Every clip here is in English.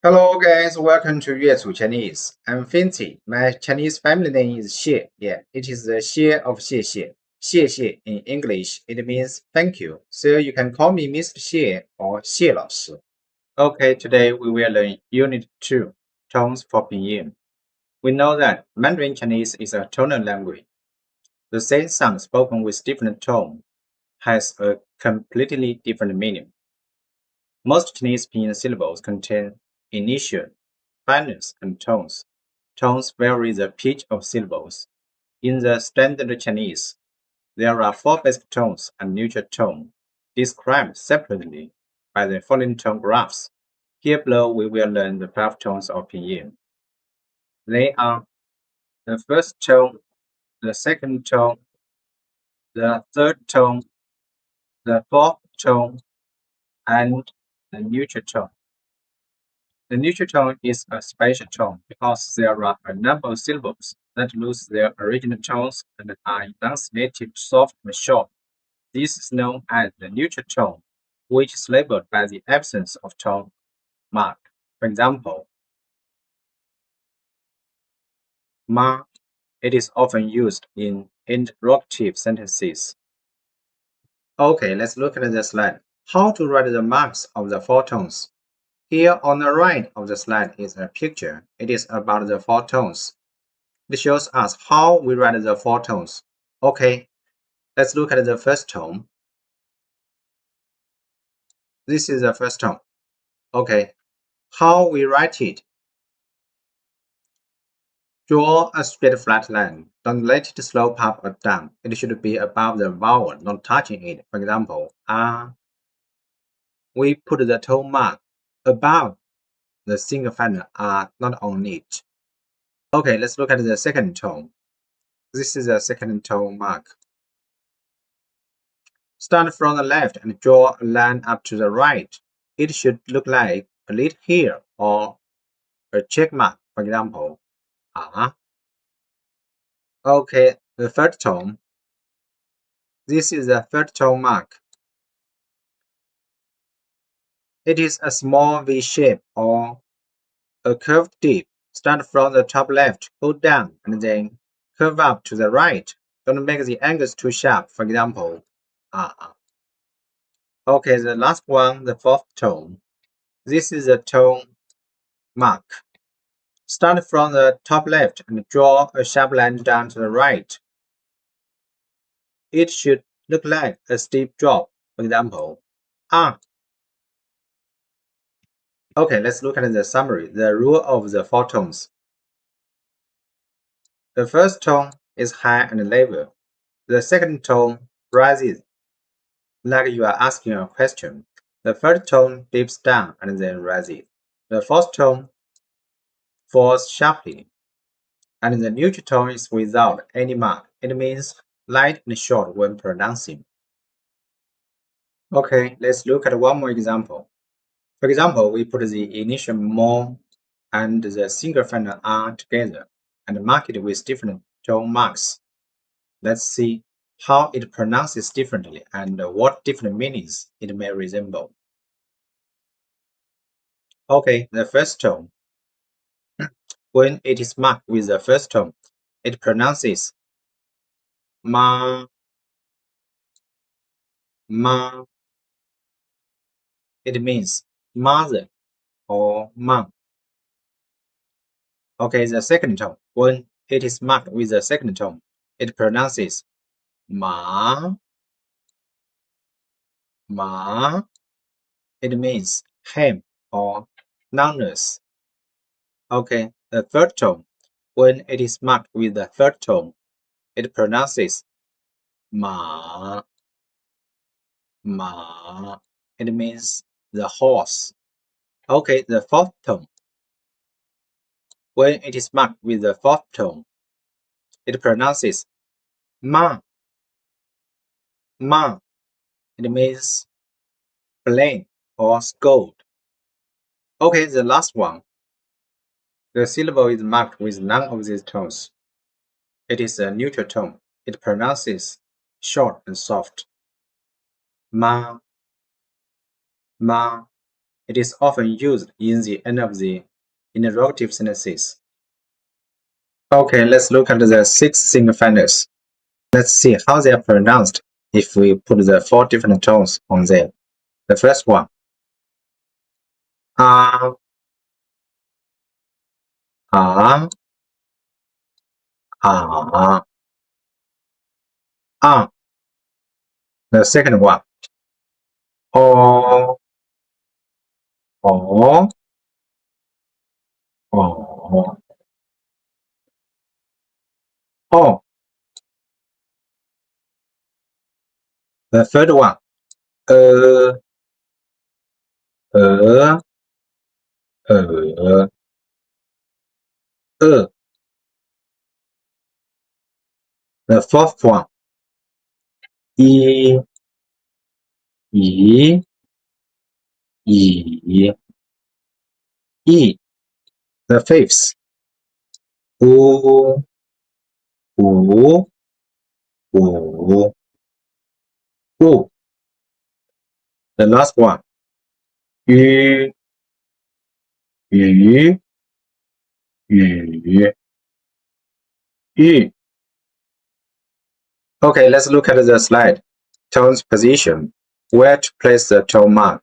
Hello guys, welcome to 悦楚 Chinese. I'm Fancy. My Chinese family name is Xie. Yeah, it is the Xie of 谢谢. 谢谢 in English, it means thank you. So you can call me Mr. Xie or 谢老师. Okay, today we will learn Unit 2, Tones for Pinyin. We know that Mandarin Chinese is a tonal language. The same sound spoken with different tone has a completely different meaning. Most Chinese Pinyin syllables contain initial, finals, and tones. Tones vary the pitch of syllables. In the Standard Chinese, there are four basic tones and neutral tone, described separately by the following tone graphs. Here below we will learn the 5 tones of Pinyin. They are the first tone, the second tone, the third tone, the fourth tone, and the neutral tone. The neutral tone is a special tone because there are a number of syllables that lose their original tones and are enunciated soft and short. This is known as the neutral tone, which is labeled by the absence of tone mark. For example, ma. It is often used in interrogative sentences. Okay, let's look at the slide. How to write the marks of the four tones. Here on the right of the slide is a picture. It is about the four tones. It shows us how we write the four tones. Okay, let's look at the first tone. This is the first tone. Okay, how we write it. Draw a straight flat line. Don't let it slope up or down. It should be above the vowel, not touching it. For example, ah. We put the tone mark above the single final ah, not on it. Okay, let's look at the second tone. This is the second tone mark. Start from the left and draw a line up to the right. It should look like a lead here or a check mark, for example. Ah. Okay, the third tone. This is the third tone mark. It is a small V shape or a curved dip. Start from the top left, go down, and then curve up to the right. Don't make the angles too sharp, for example. Ah. Okay, the last one, the fourth tone. This is the tone mark. Start from the top left and draw a sharp line down to the right. It should look like a steep drop, for example. Ah. Okay, let's look at the summary, the rule of the four tones. The first tone is high and level. The second tone rises, like you are asking a question. The third tone dips down and then rises. The fourth tone falls sharply. And the neutral tone is without any mark. It means light and short when pronouncing. Okay, let's look at one more example. For example, we put the initial mo and the single final r together and mark it with different tone marks. Let's see how it pronounces differently and what different meanings it may resemble. Okay, the first tone. When it is marked with the first tone, it pronounces ma, ma. It means mother or mom. Okay, the second tone. When it is marked with the second tone, it pronounces ma, ma. It means ham or numbness. Okay, the third tone. When it is marked with the third tone, it pronounces ma, ma. It means the horse. Okay, the fourth tone. When it is marked with the fourth tone, it pronounces ma, ma. It means blame or scold. Okay, the last one. The syllable is marked with none of these tones. It is a neutral tone. It pronounces short and soft. Ma, ma. It is often used in the end of the interrogative sentences. Okay, let's look at the 6 single fingers. Let's see how they are pronounced if we put the 4 different tones on them. The first one, ah, ah, ah, ah. The second one, oh, oh, oh, oh. The third one, uh, uh, uh, uh. The fourth one, e, e, e, e. The fifth, u, u, u, u. The last one, yu, yu, yu, yu. Okay, let's look at the slide. Tone's position. Where to place the tone mark.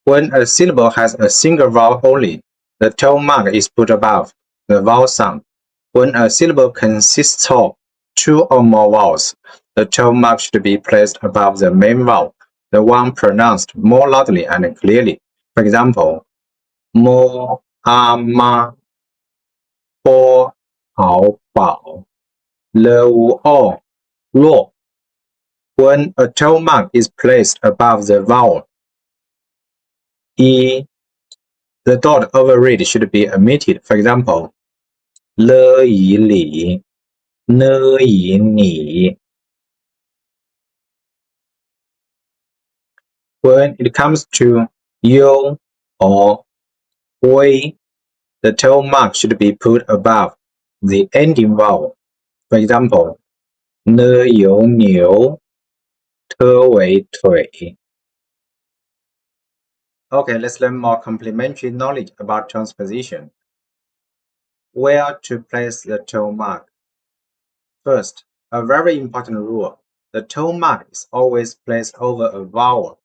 When a syllable has a single vowel only, the tone mark is put above the vowel sound. When a syllable consists of 2 or more vowels, the tone mark should be placed above the main vowel, the one pronounced more loudly and clearly. For example, mo, a, ma, bo, ao, bao, le, wu, o, luo. When a tone mark is placed above the vowel e, the dot over it should be omitted. For example, le, yi, li, ne, yi, ni. When it comes to yo or wei, the tone mark should be put above the ending vowel. For example, ne, you, niu, te, wei, tui. Okay, let's learn more complementary knowledge about transposition. Where to place the tone mark? First, a very important rule. The tone mark is always placed over a vowel.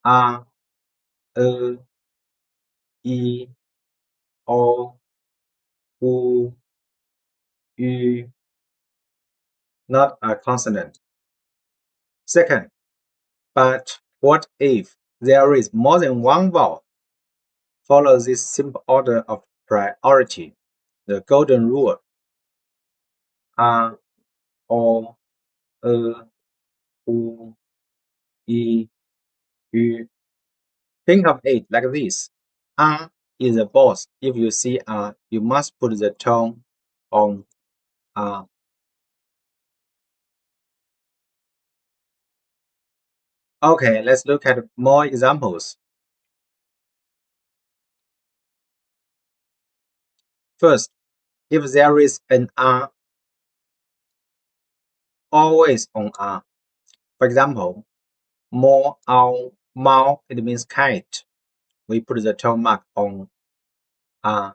A, e, o, u, yu, not a consonant. Second, but what if there is more than one vowel? Follow this simple order of priority, the golden rule. A, o, u, e, yu. Think of it like this. A is the boss. If you see A, you must put the tone on A. Okay, let's look at more examples. First, if there is an A, always on A. For example, mo, ao, mao, it means kite. We put the tone mark on A.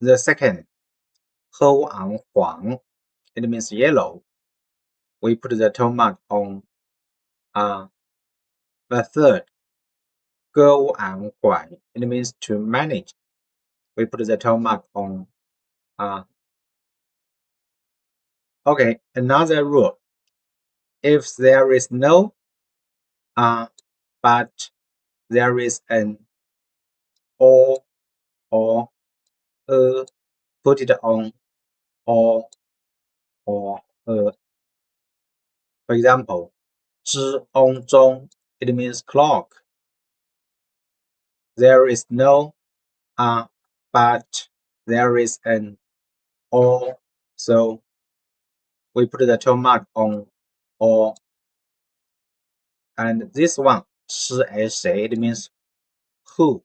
The second, hou, ang, huang, it means yellow. We put the tone mark on A. The third, ge, ang, guai, it means to manage. We put the tone mark on A. Okay, another rule. If there is no but there is an or put it on or For example, 之 on 中 it means clock. There is no but there is an or, so we put the tone mark on or. And this one, 是 谁 it means who.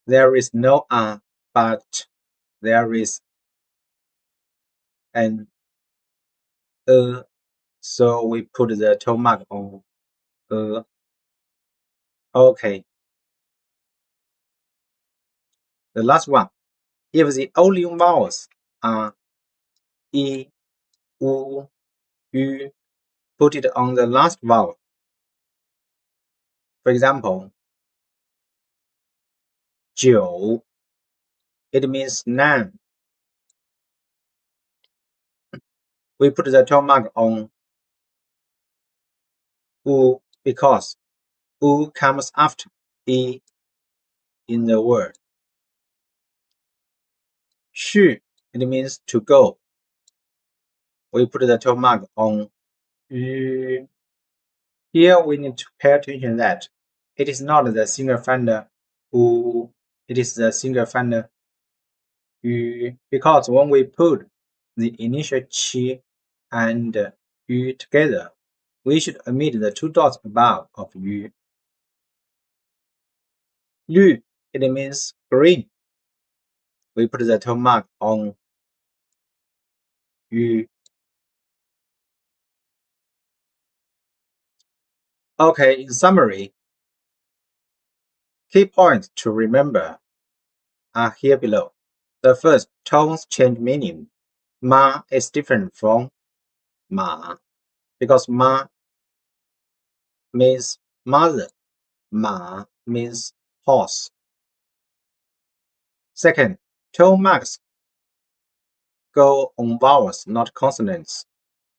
There is no but there is an so we put the tone mark on Okay. The last one. If the only vowels are e, u, yu, put it on the last vowel. For example, 九, it means 9. We put the tone mark on u because u comes after e in the word. 去, it means to go. We put the tone mark on yu. Here we need to pay attention that it is not the single finder u, it is the single finder yu, because when we put the initial qi and yu together, we should omit the two dots above of yu. 绿, it means green. We put the tone mark on yu. Okay, in summary, key points to remember are here below. The first, tones change meaning. Ma is different from ma because ma means mother, ma means horse. Second, tone marks go on vowels, not consonants.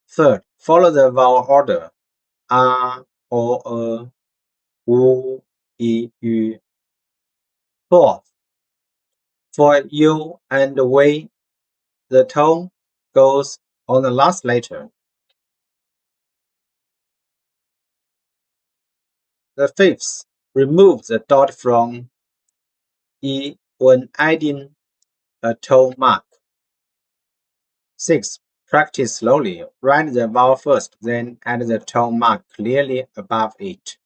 Third, follow the vowel order a, o, u, i, yu. Fourth, for you and we, the tone goes on the last letter. The fifth, remove the dot from e when adding a tone mark. Six, practice slowly. Write the vowel first, then add the tone mark clearly above it.